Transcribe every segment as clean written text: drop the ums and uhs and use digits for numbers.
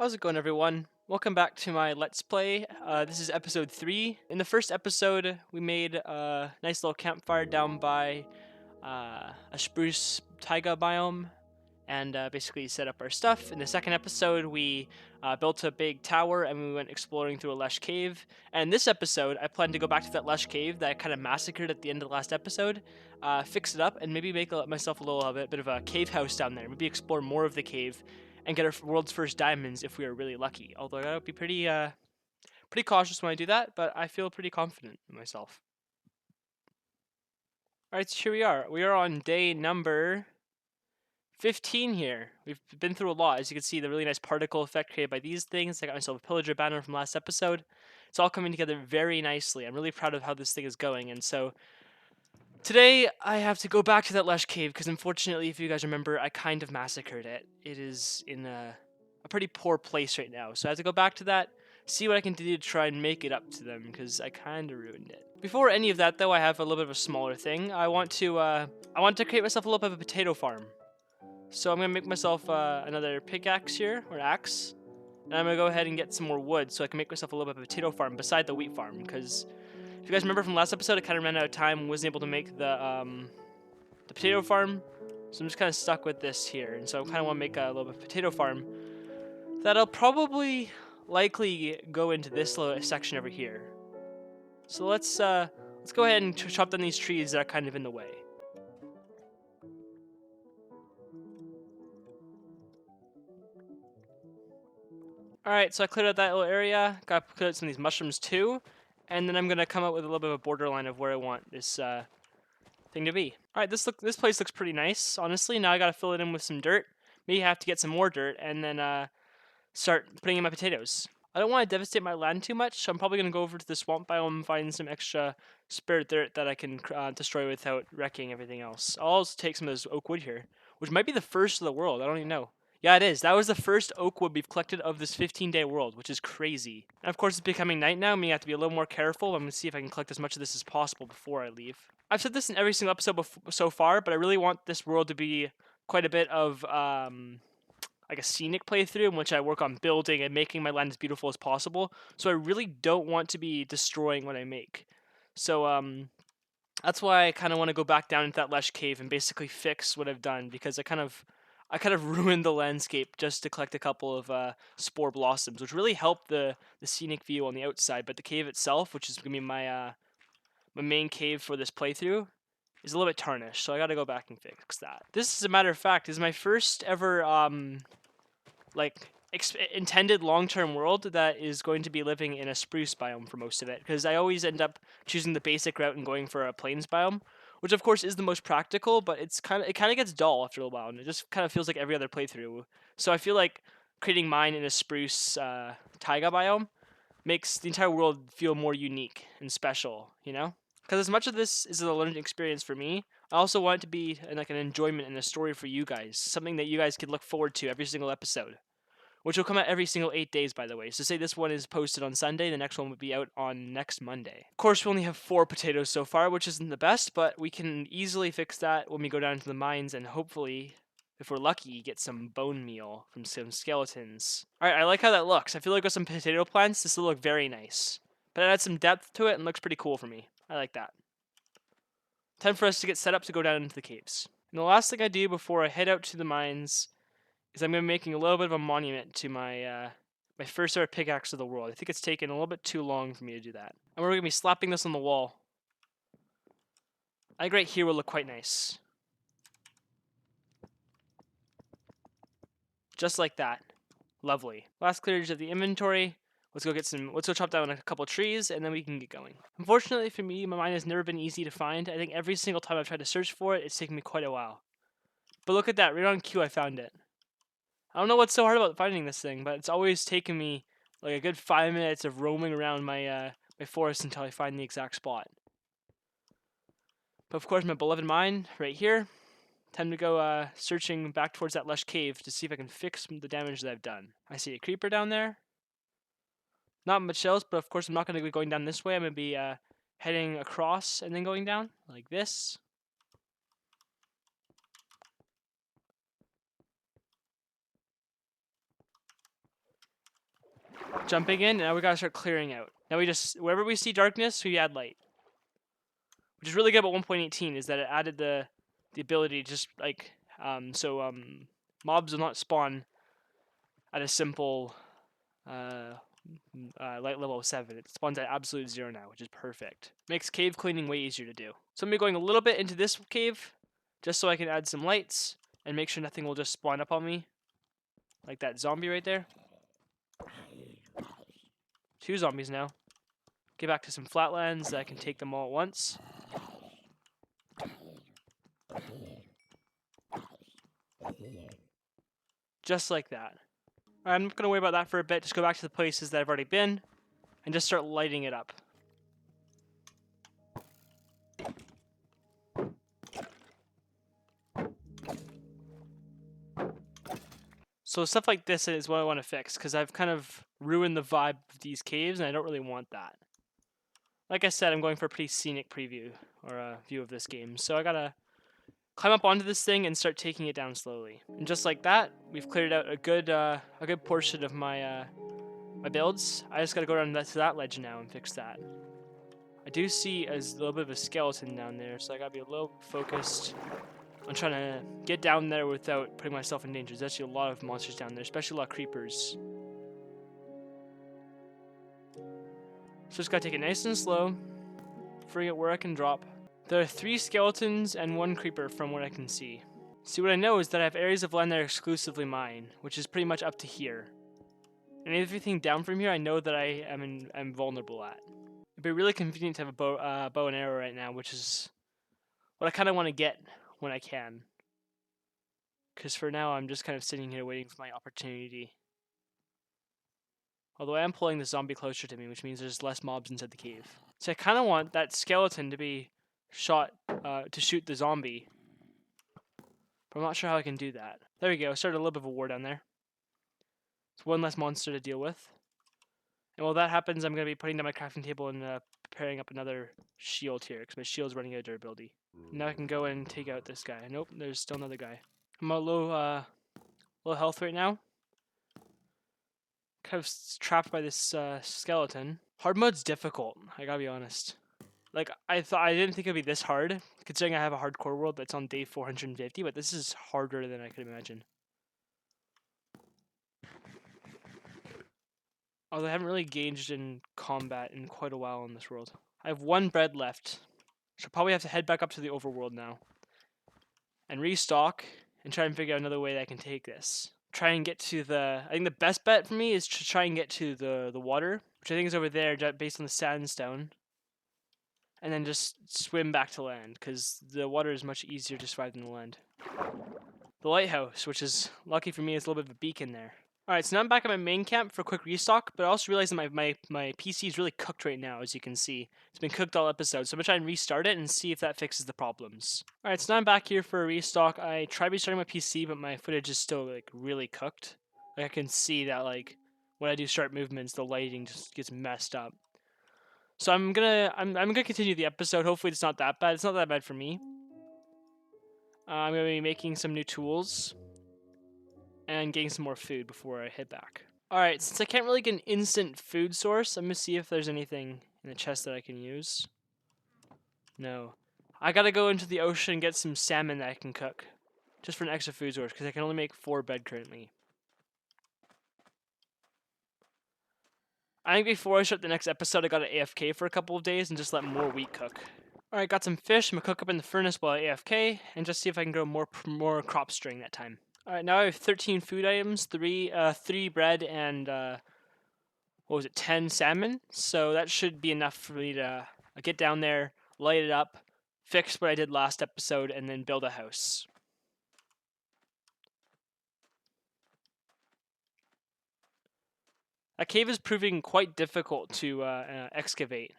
How's it going, everyone? Welcome back to my Let's Play. This is episode 3. In the first episode, we made a nice little campfire down by a spruce taiga biome and basically set up our stuff. In the second episode, we built a big tower and we went exploring through a lush cave. And in this episode, I plan to go back to that lush cave that I kind of massacred at the end of the last episode, fix it up, and maybe make myself a little bit of a cave house down there. Maybe explore more of the cave and get our world's first diamonds if we are really lucky. Although I would be pretty cautious when I do that, but I feel pretty confident in myself. All right, so here we are. We are on day number 15 here. We've been through a lot. As you can see, the really nice particle effect created by these things. I got myself a pillager banner from last episode. It's all coming together very nicely. I'm really proud of how this thing is going. And so today I have to go back to that lush cave because unfortunately, if you guys remember, I kind of massacred it. It is in a pretty poor place right now. So I have to go back to that, see what I can do to try and make it up to them because I kind of ruined it. Before any of that, though, I have a little bit of a smaller thing. I want to create myself a little bit of a potato farm. So I'm going to make myself another pickaxe here, or axe. And I'm going to go ahead and get some more wood so I can make myself a little bit of a potato farm beside the wheat farm. Because if you guys remember from last episode, I kind of ran out of time and wasn't able to make the potato farm. So I'm just kind of stuck with this here. And so I kind of want to make a little bit of a potato farm that'll probably likely go into this little section over here. So let's go ahead and chop down these trees that are kind of in the way. Alright, so I cleared out that little area, got to clear out some of these mushrooms too, and then I'm going to come up with a little bit of a borderline of where I want this thing to be. Alright, this place looks pretty nice, honestly. Now I got to fill it in with some dirt. Maybe I have to get some more dirt, and then start putting in my potatoes. I don't want to devastate my land too much, so I'm probably going to go over to the swamp biome and find some extra spare dirt that I can destroy without wrecking everything else. I'll also take some of this oak wood here, which might be the first of the world. I don't even know. Yeah, it is. That was the first oak wood we've collected of this 15-day world, which is crazy. And of course, it's becoming night now, meaning I have to be a little more careful. I'm going to see if I can collect as much of this as possible before I leave. I've said this in every single episode so far, but I really want this world to be quite a bit of like a scenic playthrough in which I work on building and making my land as beautiful as possible. So I really don't want to be destroying what I make. So that's why I kind of want to go back down into that lush cave and basically fix what I've done because I kind of ruined the landscape just to collect a couple of spore blossoms, which really helped the scenic view on the outside. But the cave itself, which is gonna be my main cave for this playthrough, is a little bit tarnished. So I got to go back and fix that. This, as a matter of fact, is my first ever like intended long-term world that is going to be living in a spruce biome for most of it, because I always end up choosing the basic route and going for a plains biome, which of course is the most practical, but it kind of gets dull after a while, and it just kind of feels like every other playthrough. So I feel like creating mine in a spruce taiga biome makes the entire world feel more unique and special, you know? Because as much of this is a learning experience for me, I also want it to be like an enjoyment and a story for you guys, something that you guys could look forward to every single episode, which will come out every single 8 days, by the way. So say this one is posted on Sunday, the next one would be out on next Monday. Of course, we only have 4 potatoes so far, which isn't the best, but we can easily fix that when we go down to the mines and hopefully, if we're lucky, get some bone meal from some skeletons. Alright, I like how that looks. I feel like with some potato plants, this will look very nice. But it adds some depth to it and looks pretty cool for me. I like that. Time for us to get set up to go down into the caves. And the last thing I do before I head out to the mines is I'm going to be making a little bit of a monument to my my first ever pickaxe of the world. I think it's taken a little bit too long for me to do that. And we're going to be slapping this on the wall. I think right here will look quite nice. Just like that. Lovely. Last clearage of the inventory. Let's go chop down a couple trees, and then we can get going. Unfortunately for me, my mine has never been easy to find. I think every single time I've tried to search for it, it's taken me quite a while. But look at that, right on cue I found it. I don't know what's so hard about finding this thing, but it's always taken me like a good 5 minutes of roaming around my my forest until I find the exact spot. But of course, my beloved mine right here. Time to go searching back towards that lush cave to see if I can fix the damage that I've done. I see a creeper down there. Not much else, but of course I'm not going to be going down this way. I'm going to be heading across and then going down like this. jumping in, and now we gotta start clearing out. Now we just, wherever we see darkness, we add light. Which is really good about 1.18 is that it added the ability to just like, mobs will not spawn at a simple light level of 7. It spawns at absolute 0 now, which is perfect. Makes cave cleaning way easier to do. So I'm going to be going a little bit into this cave, just so I can add some lights, and make sure nothing will just spawn up on me. Like that zombie right there. 2 zombies now. Get back to some flatlands that I can take them all at once. Just like that. Alright, I'm not going to worry about that for a bit. Just go back to the places that I've already been, and just start lighting it up. So stuff like this is what I want to fix, because I've kind of ruined the vibe of these caves, and I don't really want that. Like I said, I'm going for a pretty scenic preview, or a view of this game, so I gotta climb up onto this thing and start taking it down slowly. And just like that, we've cleared out a good portion of my my builds. I just gotta go down to that ledge now and fix that. I do see a little bit of a skeleton down there, so I gotta be a little focused on trying to get down there without putting myself in danger. There's actually a lot of monsters down there, especially a lot of creepers. So just gotta take it nice and slow, figuring out where I can drop. There are 3 skeletons and 1 creeper from what I can see. See, what I know is that I have areas of land that are exclusively mine, which is pretty much up to here. And everything down from here, I know that I'm vulnerable at. It'd be really convenient to have a bow and arrow right now, which is what I kind of want to get when I can. Because for now, I'm just kind of sitting here waiting for my opportunity. Although I am pulling the zombie closer to me, which means there's less mobs inside the cave. So I kind of want that skeleton to be shot to shoot the zombie. But I'm not sure how I can do that. There we go. I started a little bit of a war down there. It's 1 less monster to deal with. And while that happens, I'm going to be putting down my crafting table and preparing up another shield here, because my shield's running out of durability. Now I can go and take out this guy. Nope, there's still another guy. I'm at low health right now. Kind of trapped by this skeleton. Hard mode's difficult, I gotta be honest. Like, I didn't think it'd be this hard, considering I have a hardcore world that's on day 450, but this is harder than I could imagine. Although I haven't really engaged in combat in quite a while in this world. I have 1 bread left. So I'll probably have to head back up to the overworld now. And restock, and try and figure out another way that I can take this. Try and get to I think the best bet for me is to try and get to the water, which I think is over there based on the sandstone. And then just swim back to land, because the water is much easier to survive than the land. The lighthouse, which is, lucky for me, is a little bit of a beacon there. Alright, so now I'm back at my main camp for a quick restock, but I also realized that my PC is really cooked right now, as you can see. It's been cooked all episode, so I'm going to try and restart it and see if that fixes the problems. Alright, so now I'm back here for a restock. I tried restarting my PC, but my footage is still, like, really cooked. Like, I can see that, like, when I do sharp movements, the lighting just gets messed up. So I'm gonna continue the episode. Hopefully it's not that bad. It's not that bad for me. I'm gonna be making some new tools and getting some more food before I head back. Alright, since I can't really get an instant food source, I'm gonna see if there's anything in the chest that I can use. No. I gotta go into the ocean and get some salmon that I can cook. Just for an extra food source, because I can only make 4 bread currently. I think before I start the next episode, I gotta AFK for a couple of days and just let more wheat cook. Alright, got some fish. I'm gonna cook up in the furnace while I AFK, and just see if I can grow more crops during that time. Alright, now I have 13 food items, 3 bread, and 10 salmon. So that should be enough for me to get down there, light it up, fix what I did last episode, and then build a house. That cave is proving quite difficult to excavate.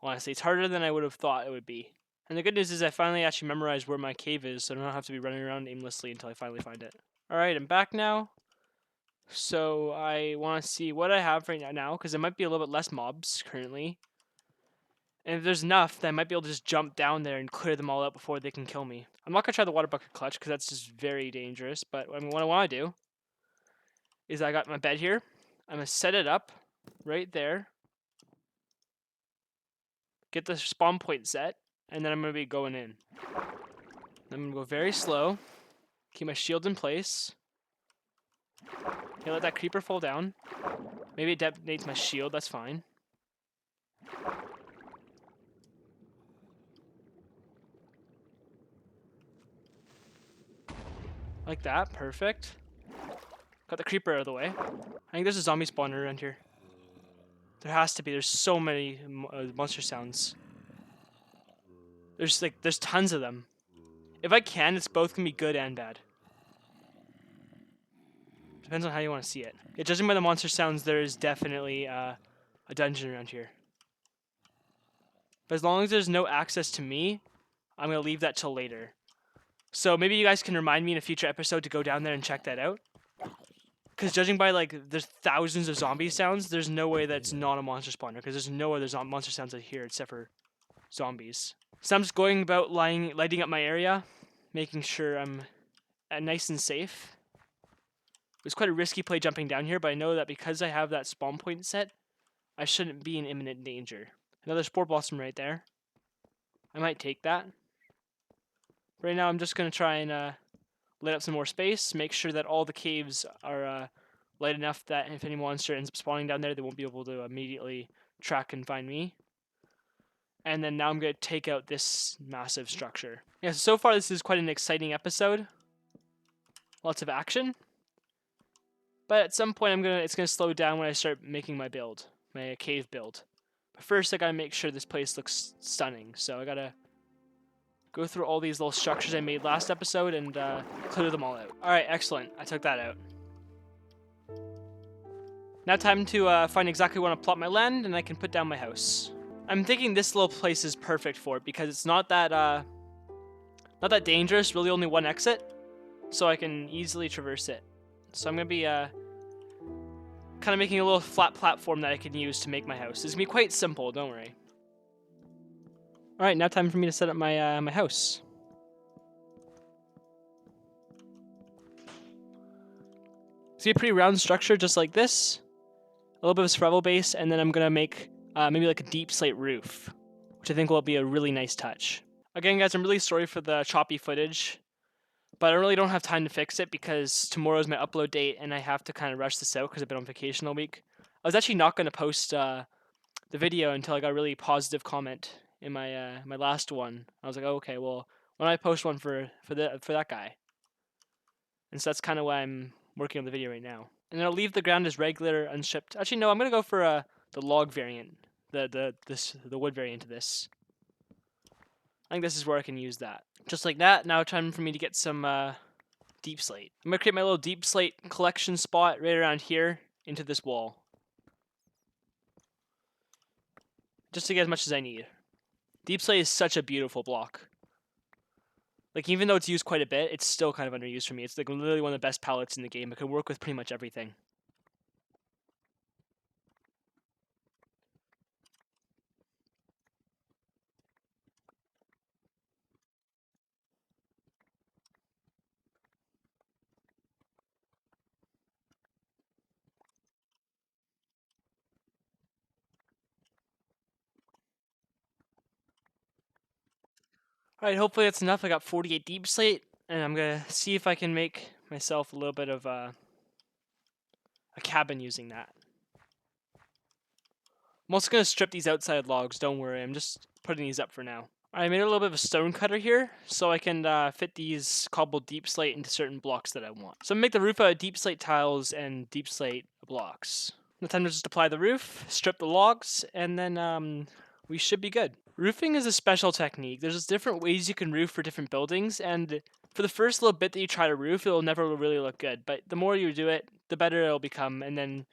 Honestly, it's harder than I would have thought it would be. And the good news is I finally actually memorized where my cave is, so I don't have to be running around aimlessly until I finally find it. Alright, I'm back now. So I want to see what I have right now, because there might be a little bit less mobs currently. And if there's enough, then I might be able to just jump down there and clear them all out before they can kill me. I'm not going to try the water bucket clutch, because that's just very dangerous. But what I want to do is I got my bed here. I'm going to set it up right there. Get the spawn point set, and then I'm going to be going in. I'm going to go very slow. Keep my shield in place. Okay, let that creeper fall down. Maybe it detonates my shield, that's fine. Like that, perfect. Got the creeper out of the way. I think there's a zombie spawner around here. There has to be, there's so many monster sounds. There's tons of them. If I can, it's both gonna be good and bad. Depends on how you want to see it. Yeah, judging by the monster sounds, there is definitely a dungeon around here. But as long as there's no access to me, I'm gonna leave that till later. So maybe you guys can remind me in a future episode to go down there and check that out. Because judging by there's thousands of zombie sounds, there's no way that's not a monster spawner. Because there's no other monster sounds out here except for zombies. So I'm just going about lighting up my area, making sure I'm nice and safe. It was quite a risky play jumping down here, but I know that because I have that spawn point set, I shouldn't be in imminent danger. Another spore blossom right there. I might take that. Right now I'm just going to try and light up some more space, make sure that all the caves are light enough that if any monster ends up spawning down there, they won't be able to immediately track and find me. And then now I'm going to take out this massive structure. Yeah, so far this is quite an exciting episode. Lots of action. But at some point it's gonna slow down when I start making my build, my cave build. But first I gotta make sure this place looks stunning. So I gotta go through all these little structures I made last episode and clear them all out. Alright, excellent. I took that out. Now time to find exactly where I want to plot my land and I can put down my house. I'm thinking this little place is perfect for it because it's not that dangerous, really only one exit. So I can easily traverse it. So I'm gonna be kind of making a little flat platform that I can use to make my house. It's gonna be quite simple, don't worry. All right, now time for me to set up my my house. See a pretty round structure just like this. A little bit of a survival base, and then I'm gonna make maybe like a deep slate roof, which I think will be a really nice touch. Again, guys, I'm really sorry for the choppy footage, but I really don't have time to fix it because tomorrow's my upload date and I have to kind of rush this out because I've been on vacation all week. I was actually not going to post the video until I got a really positive comment in my my last one. I was like, oh, okay, well, why don't I post one for that guy? And so that's kind of why I'm working on the video right now. And I'll leave the ground as regular, unstripped. Actually, no, I'm gonna go for the log variant, the wood variant of this. I think this is where I can use that. Just like that, now time for me to get some deep slate. I'm going to create my little deep slate collection spot right around here into this wall. Just to get as much as I need. Deep slate is such a beautiful block. Like, even though it's used quite a bit, it's still kind of underused for me. It's like literally one of the best palettes in the game. It can work with pretty much everything. Alright, hopefully that's enough. I got 48 deep slate, and I'm going to see if I can make myself a little bit of a cabin using that. I'm also going to strip these outside logs, don't worry. I'm just putting these up for now. I made a little bit of a stone cutter here, so I can fit these cobbled deep slate into certain blocks that I want. So I'm going to make the roof out of deep slate tiles and deep slate blocks. The time to just apply the roof, strip the logs, and then we should be good. Roofing is a special technique. There's just different ways you can roof for different buildings, and for the first little bit that you try to roof, it'll never really look good. But the more you do it, the better it'll become, and then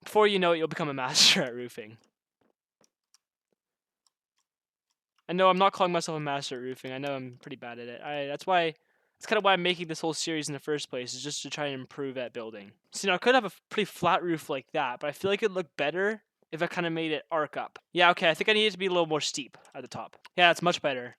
before you know it, you'll become a master at roofing. I know I'm not calling myself a master at roofing. I know I'm pretty bad at it. That's kind of why I'm making this whole series in the first place, is just to try and improve at building. So, I could have a pretty flat roof like that, but I feel like it'd look better if I kind of made it arc up. Yeah, okay, I think I need it to be a little more steep at the top. Yeah, it's much better.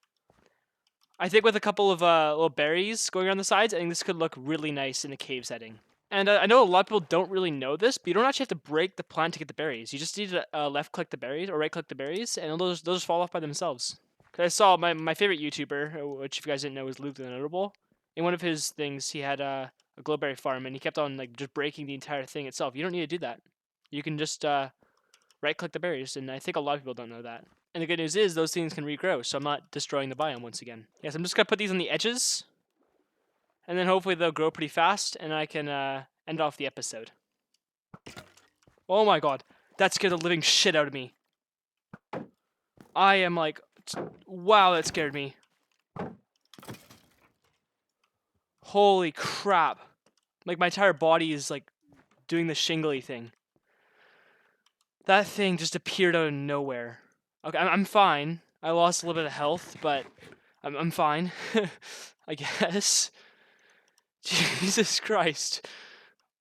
I think with a couple of little berries going around the sides, I think this could look really nice in a cave setting. And I know a lot of people don't really know this, but you don't actually have to break the plant to get the berries. You just need to left click the berries or right click the berries, and they'll just fall off by themselves. 'Cause I saw my favorite YouTuber, which if you guys didn't know was Luke the Notable. In one of his things, he had a glowberry farm, and he kept on like just breaking the entire thing itself. You don't need to do that. You can just right click the berries, and I think a lot of people don't know that. And the good news is those things can regrow, so I'm not destroying the biome once again. Yes, I'm just gonna put these on the edges, and then hopefully they'll grow pretty fast, and I can end off the episode. Oh my god, that scared the living shit out of me. I am like, wow, that scared me. Holy crap. Like my entire body is like doing the shingly thing. That thing just appeared out of nowhere. Okay, I'm fine. I lost a little bit of health, but I'm fine. I guess. Jesus Christ.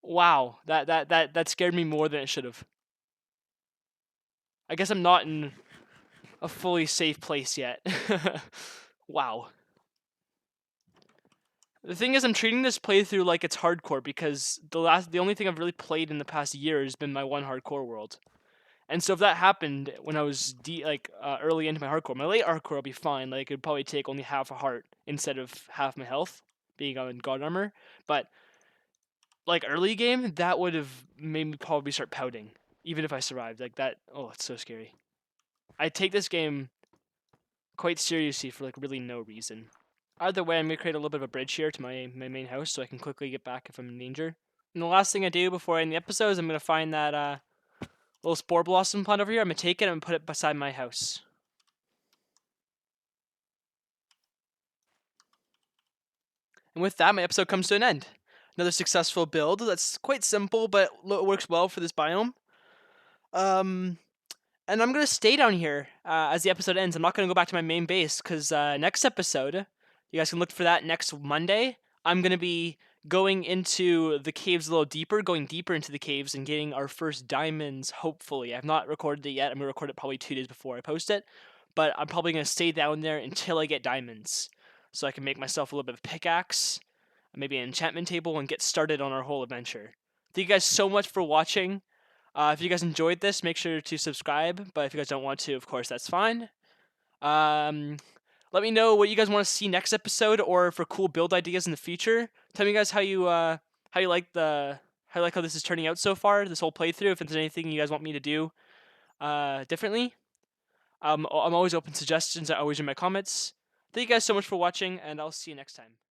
Wow, that scared me more than it should have. I guess I'm not in a fully safe place yet. Wow. The thing is, I'm treating this playthrough like it's hardcore because the only thing I've really played in the past year has been my one hardcore world. And so if that happened when I was early into my hardcore, my late hardcore will be fine. Like it'd probably take only half a heart instead of half my health being on god armor. But like early game, that would have made me probably start pouting, even if I survived. Like that, oh, it's so scary. I take this game quite seriously for like really no reason. Either way, I'm gonna create a little bit of a bridge here to my main house so I can quickly get back if I'm in danger. And the last thing I do before I end the episode is I'm gonna find that little spore blossom plant over here. I'm gonna take it and put it beside my house. And with that, my episode comes to an end. Another successful build that's quite simple, but works well for this biome. And I'm gonna stay down here as the episode ends. I'm not gonna go back to my main base because next episode, you guys can look for that next Monday. I'm gonna be going into the caves a little deeper, going deeper into the caves and getting our first diamonds. Hopefully, I've not recorded it yet. I'm gonna record it probably 2 days before I post it, but I'm probably gonna stay down there until I get diamonds, so I can make myself a little bit of pickaxe, maybe an enchantment table, and get started on our whole adventure. Thank you guys so much for watching. If you guys enjoyed this, make sure to subscribe. But if you guys don't want to, of course, that's fine. Let me know what you guys want to see next episode, or for cool build ideas in the future. Tell me guys how you like how this is turning out so far. This whole playthrough. If there's anything you guys want me to do differently, I'm always open to suggestions. I always in my comments. Thank you guys so much for watching, and I'll see you next time.